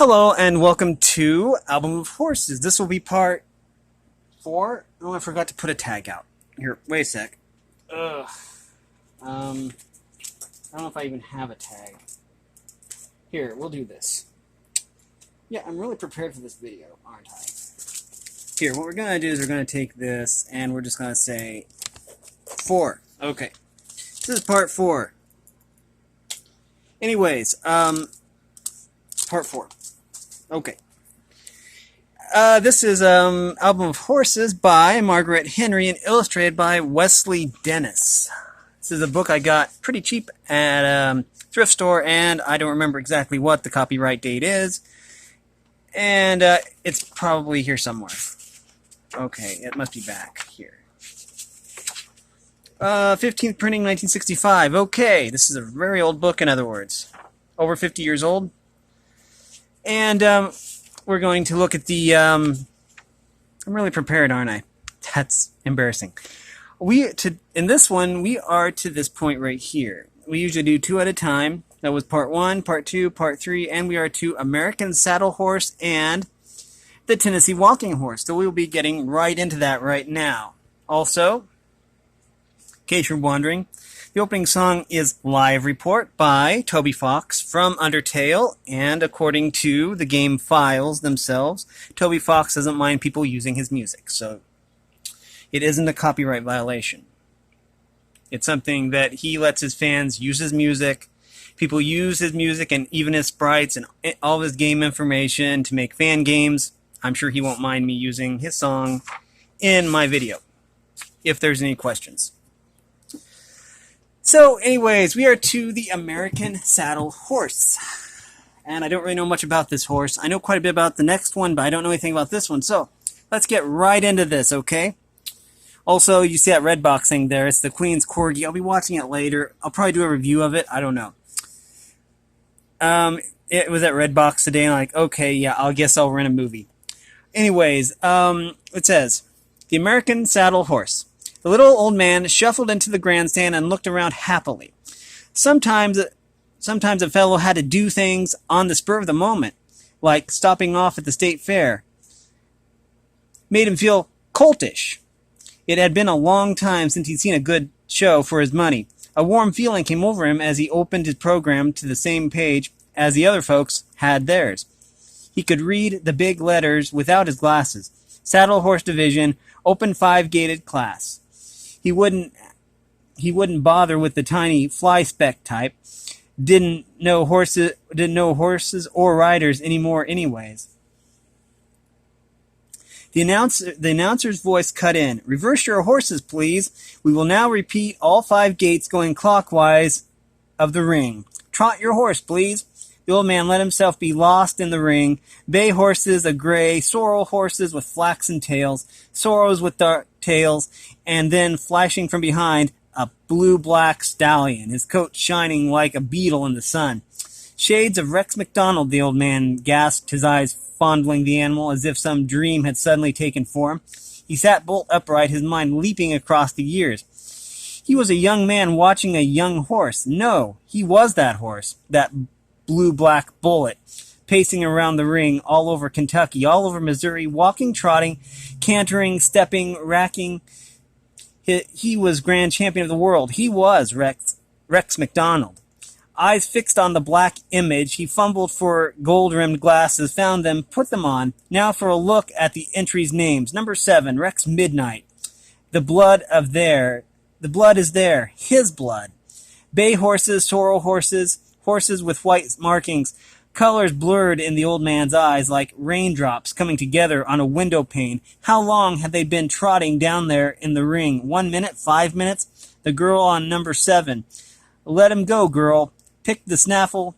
Hello and welcome to Album of Horses. This will be part 4. Oh, I forgot to put a tag out. Here, wait a sec. Ugh. I don't know if I even have a tag. Here, we'll do this. Yeah, I'm really prepared for this video, aren't I? Here, what we're going to do is we're going to take this and we're just going to say 4. Okay. This is part 4. Anyways, part 4. Okay. This is Album of Horses by Marguerite Henry and illustrated by Wesley Dennis. This is a book I got pretty cheap at a thrift store, and I don't remember exactly what the copyright date is. And it's probably here somewhere. Okay, it must be back here. 15th printing, 1965. Okay, this is a very old book, in other words. Over 50 years old. And we're going to look at the... I'm really prepared, aren't I? That's embarrassing. In this one, we are to this point right here. We usually do 2 at a time. That was part 1, part 2, part 3, and we are to American Saddle Horse and the Tennessee Walking Horse. So we will be getting right into that right now. Also, in case you're wondering, the opening song is Live Report by Toby Fox from Undertale, and according to the game files themselves, Toby Fox doesn't mind people using his music, so it isn't a copyright violation. It's something that he lets his fans use his music. People use his music and even his sprites and all of his game information to make fan games. I'm sure he won't mind me using his song in my video, if there's any questions. So, anyways, we are to the American Saddle Horse. And I don't really know much about this horse. I know quite a bit about the next one, but I don't know anything about this one. So, let's get right into this, okay? Also, you see that red box thing there. It's the Queen's Corgi. I'll be watching it later. I'll probably do a review of it. I don't know. It was at Redbox today, and I'm like, okay, yeah, I guess I'll rent a movie. Anyways, it says, The American Saddle Horse. The little old man shuffled into the grandstand and looked around happily. Sometimes a fellow had to do things on the spur of the moment, like stopping off at the state fair. Made him feel coltish. It had been a long time since he'd seen a good show for his money. A warm feeling came over him as he opened his program to the same page as the other folks had theirs. He could read the big letters without his glasses. Saddle Horse Division, Open 5-gated class. He wouldn't bother with the tiny fly speck type. Didn't know horses or riders anymore anyways. The announcer's voice cut in. Reverse your horses, please. We will now repeat all 5 gates going clockwise of the ring. Trot your horse, please. The old man let himself be lost in the ring. Bay horses, a gray, sorrel horses with flaxen tails, sorrows with dark tails, and then flashing from behind, a blue-black stallion, his coat shining like a beetle in the sun. Shades of Rex McDonald, the old man gasped, his eyes fondling the animal as if some dream had suddenly taken form. He sat bolt upright, his mind leaping across the years. He was a young man watching a young horse. No, he was that horse, that blue-black bullet, pacing around the ring all over Kentucky, all over Missouri, walking, trotting, cantering, stepping, racking. He was grand champion of the world. He was Rex McDonald. Eyes fixed on the black image, he fumbled for gold-rimmed glasses, found them, put them on. Now for a look at the entries' names. Number 7, Rex Midnight. The blood is there. His blood. Bay horses, sorrel horses, horses with white markings, colors blurred in the old man's eyes like raindrops coming together on a window pane. How long had they been trotting down there in the ring? 1 minute? 5 minutes? The girl on number 7. Let him go, girl. Pick the snaffle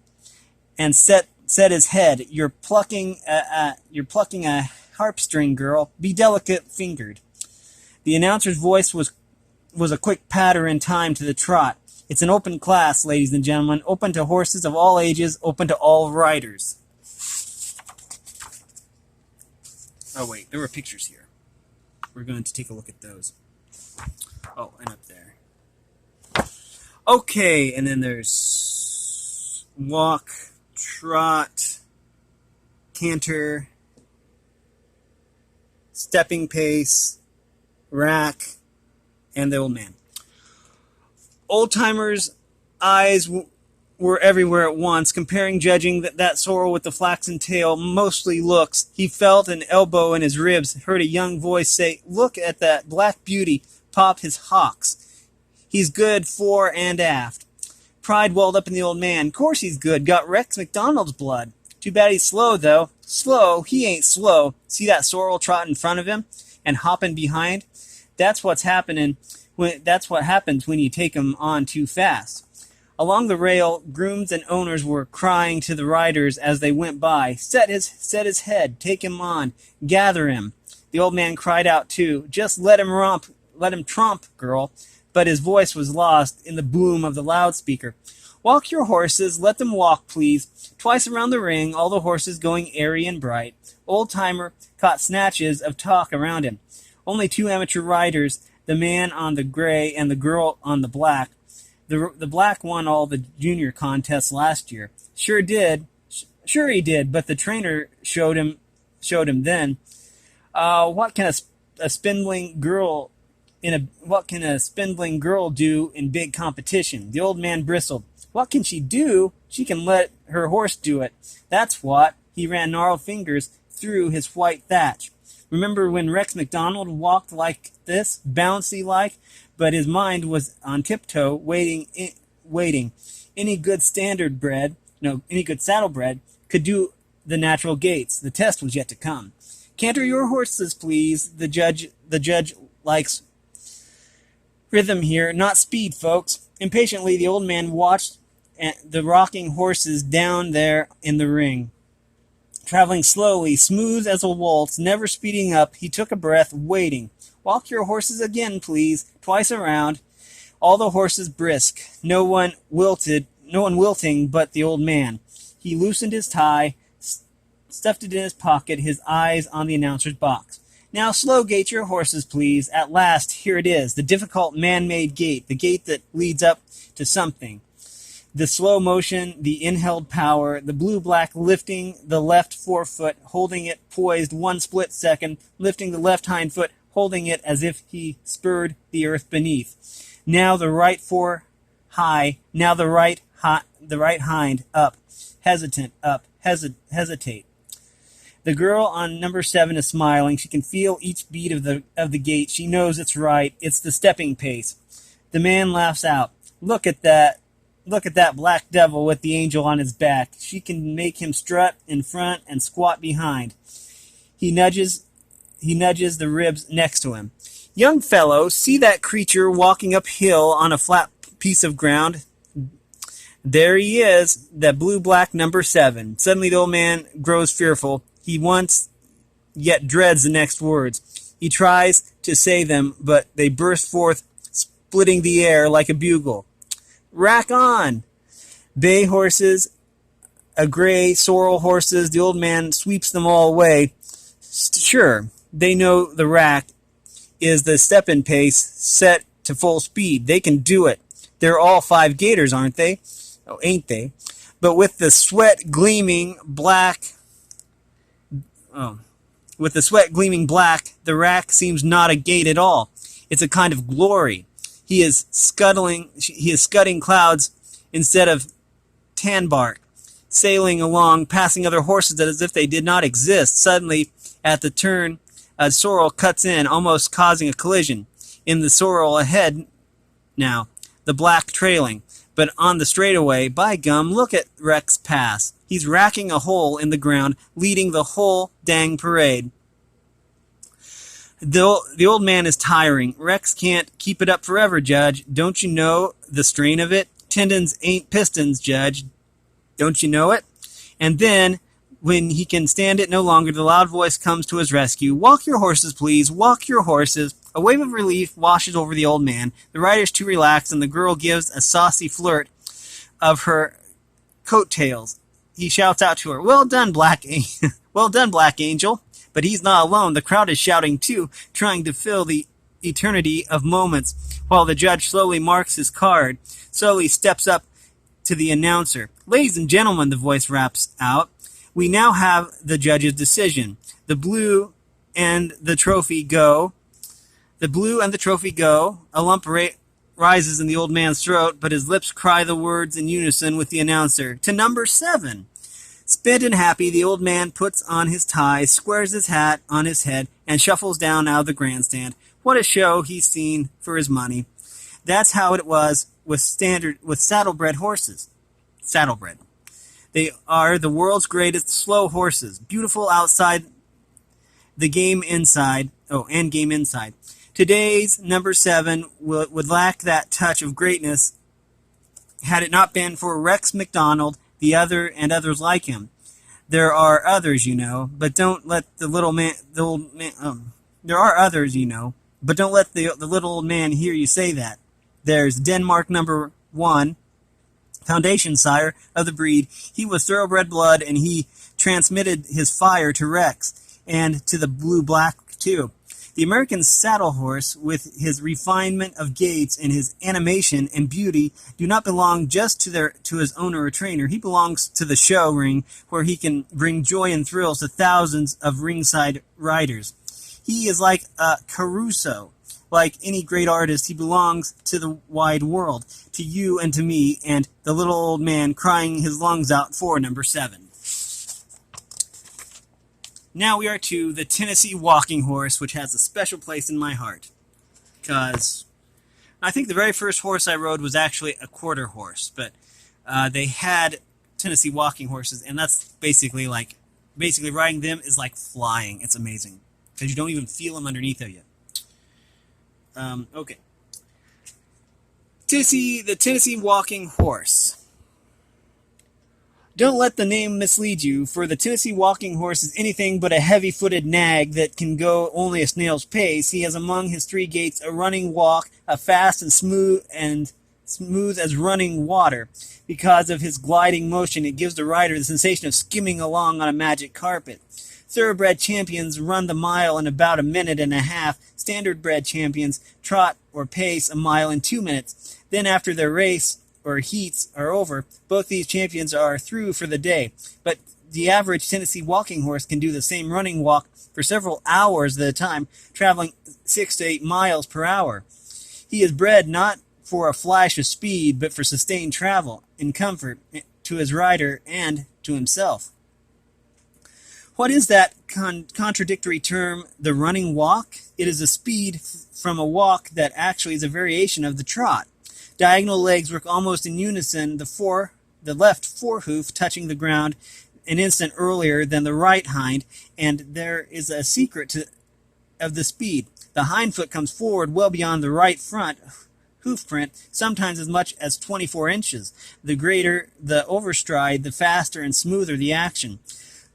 and set his head. You're plucking a harp string, girl. Be delicate-fingered. The announcer's voice was a quick patter in time to the trot. It's an open class, ladies and gentlemen, open to horses of all ages, open to all riders. Oh, wait, there were pictures here. We're going to take a look at those. Oh, and up there. Okay, and then there's walk, trot, canter, stepping pace, rack, and the old man. Old-timer's eyes were everywhere at once, comparing, judging that sorrel with the flaxen tail, mostly looks. He felt an elbow in his ribs, heard a young voice say, "Look at that black beauty, pop his hocks. He's good fore and aft." Pride welled up in the old man. "Course he's good, got Rex McDonald's blood. Too bad he's slow, though." "Slow? He ain't slow. See that sorrel trotting in front of him and hopping behind? That's what happens when you take 'em on too fast." Along the rail, grooms and owners were crying to the riders as they went by, Set his head, take him on, gather him." The old man cried out too, "Just let him tromp, girl." But his voice was lost in the boom of the loudspeaker. "Walk your horses, let them walk, please." Twice around the ring, all the horses going airy and bright. Old-timer caught snatches of talk around him. Only 2 amateur riders, the man on the gray and the girl on the black. The black won all the junior contests last year. Sure he did, but the trainer showed him then. What can a spindling girl do in big competition? The old man bristled. What can she do? She can let her horse do it. That's what. He ran gnarled fingers through his white thatch. Remember when Rex McDonald walked like this, bouncy like, but his mind was on tiptoe, waiting. Any good saddlebred could do the natural gaits. The test was yet to come. "Canter your horses, please. The judge likes rhythm here, not speed, folks." Impatiently, the old man watched the rocking horses down there in the ring. Traveling slowly, smooth as a waltz, never speeding up, he took a breath, waiting. "Walk your horses again, please, twice around." All the horses brisk, no one wilting but the old man. He loosened his tie, stuffed it in his pocket, his eyes on the announcer's box. "Now slow gait your horses, please. At last, here it is, the difficult man-made gait, the gait that leads up to something. The slow motion, the inhaled power, the blue-black lifting the left forefoot, holding it poised 1 split second, lifting the left hind foot, holding it as if he spurred the earth beneath. Now the right fore high, now the right hind up, hesitate. The girl on number 7 is smiling. She can feel each beat of the gait. She knows it's right. It's the stepping pace. The man laughs out. Look at that black devil with the angel on his back. She can make him strut in front and squat behind. He nudges the ribs next to him. "Young fellow, see that creature walking uphill on a flat piece of ground? There he is, that blue-black number 7. Suddenly the old man grows fearful. He wants, yet dreads the next words. He tries to say them, but they burst forth, splitting the air like a bugle. "Rack on!" Bay horses, a gray sorrel horses, the old man sweeps them all away. Sure, they know the rack is the step-in pace set to full speed. They can do it. They're all 5 gaiters, aren't they? Oh, ain't they? But with the sweat gleaming black, the rack seems not a gate at all. It's a kind of glory. He is scudding clouds instead of tan bark, sailing along, passing other horses as if they did not exist. Suddenly, at the turn, a sorrel cuts in, almost causing a collision. In the sorrel ahead now, the black trailing. But on the straightaway, by gum, look at Rex pass. He's racking a hole in the ground, leading the whole dang parade. The old man is tiring. Rex can't keep it up forever, Judge. Don't you know the strain of it? Tendons ain't pistons, Judge. Don't you know it? And then, when he can stand it no longer, the loud voice comes to his rescue. "Walk your horses, please. Walk your horses." A wave of relief washes over the old man. The rider's too relaxed, and the girl gives a saucy flirt of her coattails. He shouts out to her, Well done, Black Angel." But he's not alone. The crowd is shouting too, trying to fill the eternity of moments, while the judge slowly marks his card, slowly steps up to the announcer. "Ladies and gentlemen," the voice raps out, We now have the judge's decision. The blue and the trophy go. The blue and the trophy go. A lump rises in the old man's throat, but his lips cry the words in unison with the announcer. To number 7. Spent and happy, the old man puts on his tie, squares his hat on his head, and shuffles down out of the grandstand. What a show he's seen for his money. That's how it was with saddlebred horses. Saddlebred. They are the world's greatest slow horses, beautiful outside, the game inside. And game inside. Today's number 7 would lack that touch of greatness had it not been for Rex McDonald, the other and others like him. There are others, you know, but don't let the little man. There are others, you know, but don't let the little old man hear you say that. There's Denmark number 1. Foundation sire of the breed. He was thoroughbred blood, and he transmitted his fire to Rex, and to the blue-black, too. The American saddle horse, with his refinement of gaits and his animation and beauty, do not belong just to his owner or trainer. He belongs to the show ring, where he can bring joy and thrills to thousands of ringside riders. He is like a Caruso. Like any great artist, he belongs to the wide world, to you and to me, and the little old man crying his lungs out for number 7. Now we are to the Tennessee walking horse, which has a special place in my heart. Because I think the very first horse I rode was actually a quarter horse, but they had Tennessee walking horses, and that's basically riding them is like flying. It's amazing, because you don't even feel them underneath of you. Okay. The Tennessee walking horse. Don't let the name mislead you, for the Tennessee walking horse is anything but a heavy-footed nag that can go only a snail's pace. He has among his 3 gaits a running walk, a fast and smooth as running water. Because of his gliding motion, it gives the rider the sensation of skimming along on a magic carpet. Thoroughbred champions run the mile in about a minute and a half. Standardbred champions trot or pace a mile in 2 minutes. Then after their race or heats are over, both these champions are through for the day. But the average Tennessee walking horse can do the same running walk for several hours at a time, traveling 6 to 8 miles per hour. He is bred not for a flash of speed, but for sustained travel in comfort to his rider and to himself. What is that contradictory term, the running walk? It is a speed from a walk that actually is a variation of the trot. Diagonal legs work almost in unison, the left forehoof touching the ground an instant earlier than the right hind, and there is a secret of the speed. The hind foot comes forward well beyond the right front hoof print, sometimes as much as 24 inches. The greater the overstride, the faster and smoother the action.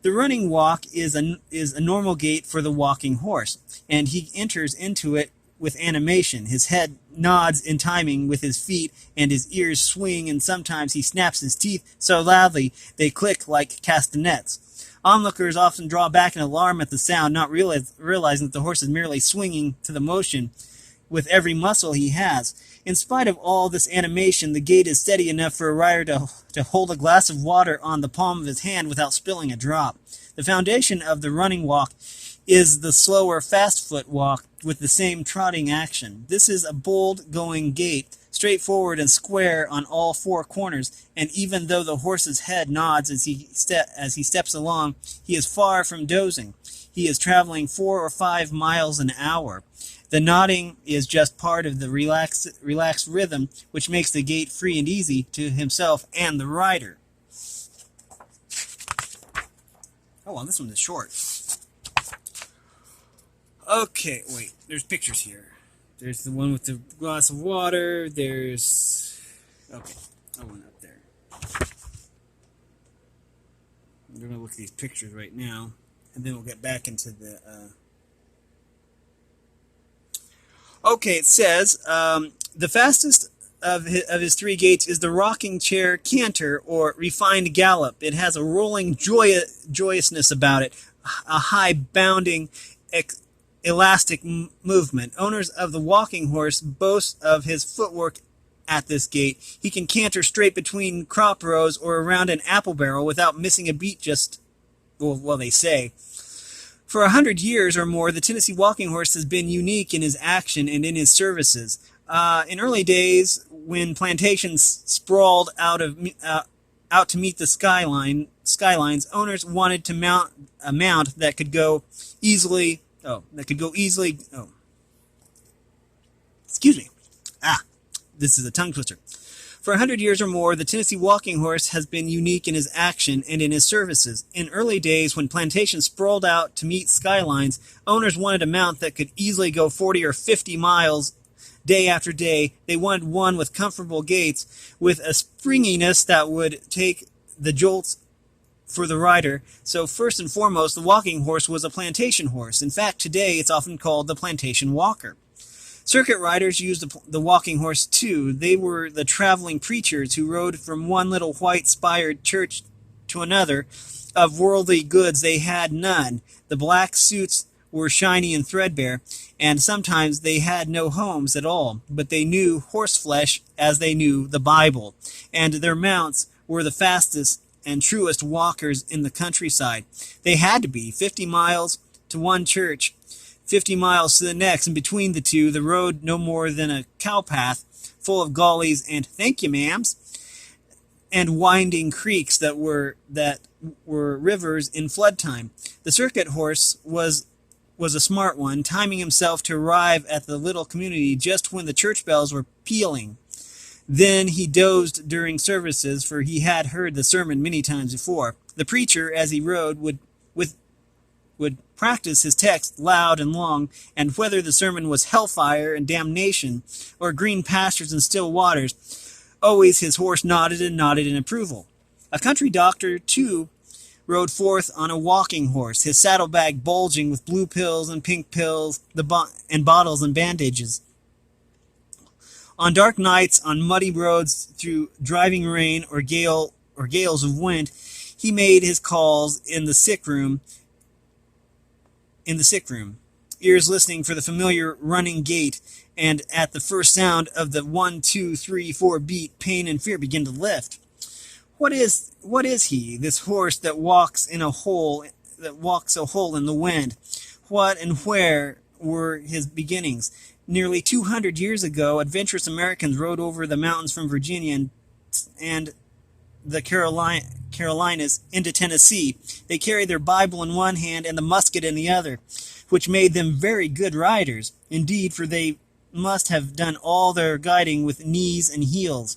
The running walk is a normal gait for the walking horse, and he enters into it with animation. His head nods in timing with his feet, and his ears swing, and sometimes he snaps his teeth so loudly they click like castanets. Onlookers often draw back in alarm at the sound, not realizing that the horse is merely swinging to the motion with every muscle he has. In spite of all this animation, the gait is steady enough for a rider to hold a glass of water on the palm of his hand without spilling a drop. The foundation of the running walk is the slower fast foot walk with the same trotting action. This is a bold going gait, straightforward and square on all 4 corners, and even though the horse's head nods as he steps along, he is far from dozing. He is traveling 4 or 5 miles an hour. The nodding is just part of the relaxed rhythm, which makes the gait free and easy to himself and the rider. Oh, well, this one is short. Okay, wait, there's pictures here. There's the one with the glass of water, there's... Okay, I went up there. I'm going to look at these pictures right now, and then we'll get back into the... Okay, it says, the fastest of his 3 gaits is the rocking chair canter, or refined gallop. It has a rolling joyousness about it, a high bounding, elastic movement. Owners of the walking horse boast of his footwork at this gait. He can canter straight between crop rows or around an apple barrel without missing a beat just well, they say. For 100 years or more, the Tennessee walking horse has been unique in his action and in his services. In early days, when plantations sprawled out to meet the skylines, owners wanted to mount a mount that could go easily. Excuse me. This is a tongue twister. For 100 years or more, the Tennessee walking horse has been unique in his action and in his services. In early days, when plantations sprawled out to meet skylines, owners wanted a mount that could easily go 40 or 50 miles day after day. They wanted one with comfortable gaits, with a springiness that would take the jolts for the rider. So first and foremost, the walking horse was a plantation horse. In fact, today it's often called the plantation walker. Circuit riders used the walking horse too. They were the traveling preachers who rode from one little white-spired church to another. Of worldly goods they had none. The black suits were shiny and threadbare, and sometimes they had no homes at all. But they knew horseflesh as they knew the Bible, and their mounts were the fastest and truest walkers in the countryside. They had to be 50 miles to one church, 50 miles to the next, and between the two, the road no more than a cowpath, full of gullies and "thank you, ma'ams," and winding creeks that were rivers in flood time. The circuit horse was a smart one, timing himself to arrive at the little community just when the church bells were pealing. Then he dozed during services, for he had heard the sermon many times before. The preacher, as he rode, would practice his text loud and long, and whether the sermon was hellfire and damnation, or green pastures and still waters, always his horse nodded and nodded in approval. A country doctor, too, rode forth on a walking horse, his saddlebag bulging with blue pills and pink pills, and bottles and bandages. On dark nights, on muddy roads, through driving rain or gales of wind, he made his calls in the sick room, ears listening for the familiar running gait, and at the first sound of the 1, 2, 3, 4 beat, pain and fear begin to lift. What is he, this horse that walks a hole in the wind? What and where were his beginnings? Nearly 200 years ago, adventurous Americans rode over the mountains from Virginia and the Carolinas into Tennessee. They carried their Bible in one hand and the musket in the other, which made them very good riders. Indeed, for they must have done all their guiding with knees and heels.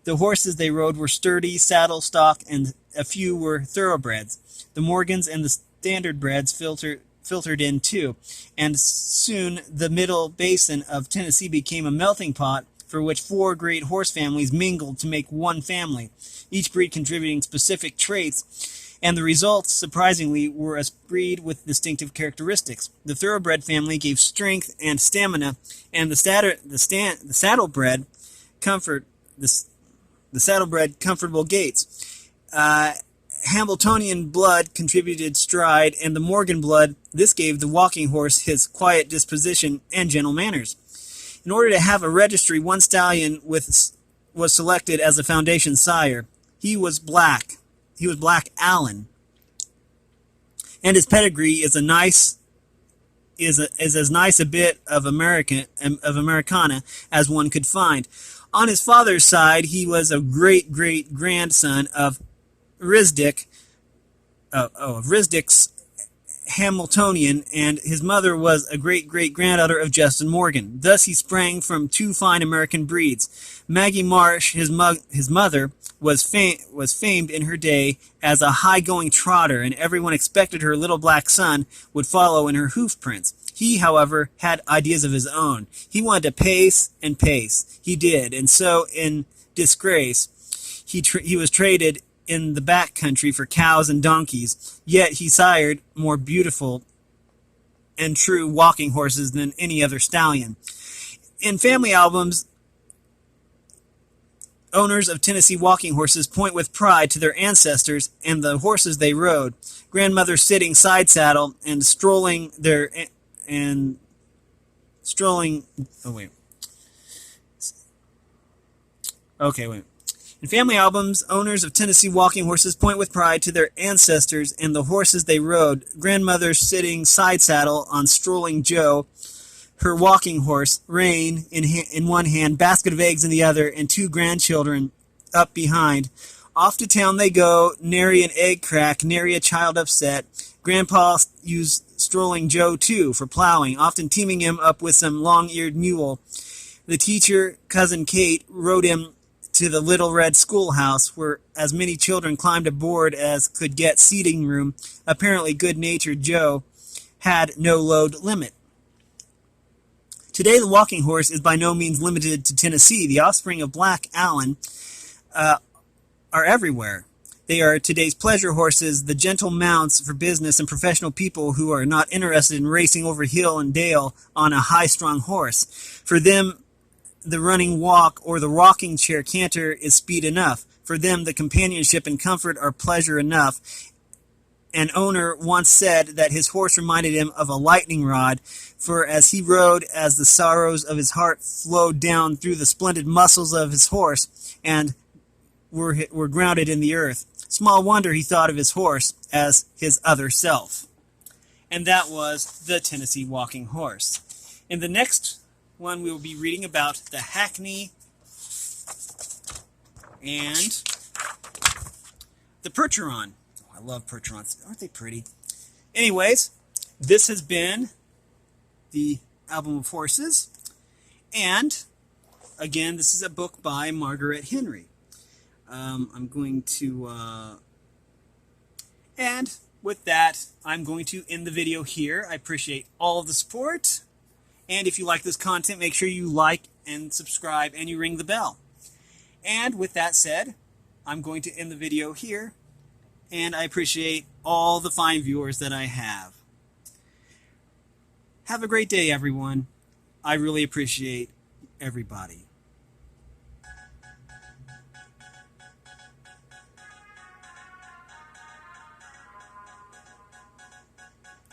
The horses they rode were sturdy, saddle stock, and a few were thoroughbreds. The Morgans and the standardbreds filtered in too, and soon the middle basin of Tennessee became a melting pot for which 4 great horse families mingled to make one family, each breed contributing specific traits, and the results, surprisingly, were a breed with distinctive characteristics. The thoroughbred family gave strength and stamina, and the saddlebred comfortable gaits. Hambletonian blood contributed stride, and the Morgan blood, this gave the walking horse his quiet disposition and gentle manners. In order to have a registry, one stallion was selected as a foundation sire. He was Black Allen, and his pedigree is as nice a bit of Americana as one could find. On his father's side, he was a great-great-grandson of Risdick's Hamiltonian, and his mother was a great-great-granddaughter of Justin Morgan. Thus he sprang from 2 fine American breeds. Maggie Marsh, his mother, was famed in her day as a high-going trotter, and everyone expected her little black son would follow in her hoof prints. He, however, had ideas of his own. He wanted to pace and pace. He did, and so, in disgrace, he was traded in the back country for cows and donkeys, yet he sired more beautiful and true walking horses than any other stallion. In family albums, owners of Tennessee walking horses point with pride to their ancestors and the horses they rode. Grandmother sitting side saddle and strolling In family albums, owners of Tennessee walking horses point with pride to their ancestors and the horses they rode. Grandmother sitting side saddle on strolling Joe, her walking horse, rein in one hand, basket of eggs in the other, and two grandchildren up behind. Off to town they go, nary an egg crack, nary a child upset. Grandpa used strolling Joe, too, for plowing, often teaming him up with some long-eared mule. The teacher, Cousin Kate, rode him to the little red schoolhouse, where as many children climbed aboard as could get seating room. Apparently good-natured Joe had no load limit. Today, the walking horse is by no means limited to Tennessee. The offspring of Black Allen are everywhere. They are today's pleasure horses, the gentle mounts for business and professional people who are not interested in racing over hill and dale on a high-strung horse. For them, the running walk or the rocking chair canter is speed enough. For them, the companionship and comfort are pleasure enough. An owner once said that his horse reminded him of a lightning rod, for as he rode, as the sorrows of his heart flowed down through the splendid muscles of his horse and were grounded in the earth. Small wonder he thought of his horse as his other self. And that was the Tennessee walking horse. In the next one, we will be reading about the Hackney and the Percheron. Oh, I love Percherons. Aren't they pretty? Anyways, this has been the Album of Horses. And, again, this is a book by Marguerite Henry. I'm going to, and with that, I'm going to end the video here. I appreciate all of the support. And if you like this content, make sure you like and subscribe and you ring the bell. And with that said, I'm going to end the video here. And I appreciate all the fine viewers that I have. Have a great day, everyone. I really appreciate everybody.